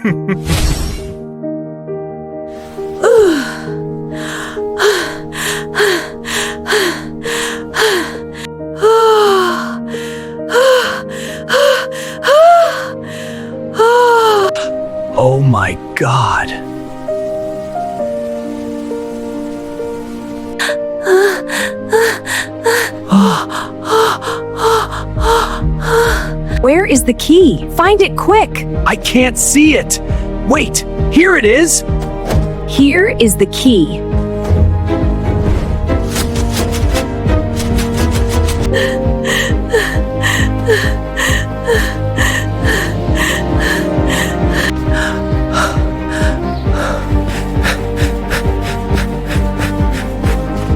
Oh my God. Where is the key? Find it quick! I can't see it. Wait, here it is. Here is the key.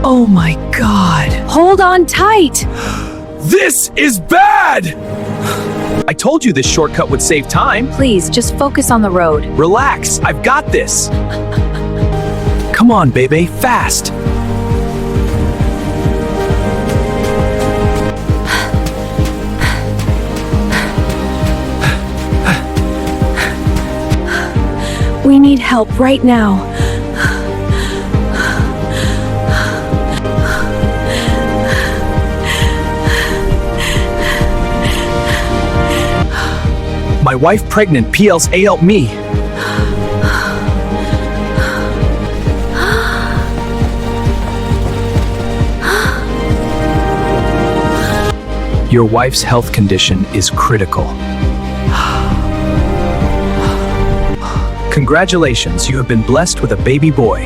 Oh my God. Hold on tight! This is bad! I told you this shortcut would save time. Please, just focus on the road. Relax, I've got this. Come on, baby, fast. We need help right now. My wife pregnant, PLSA, help me. Your wife's health condition is critical. Congratulations, you have been blessed with a baby boy.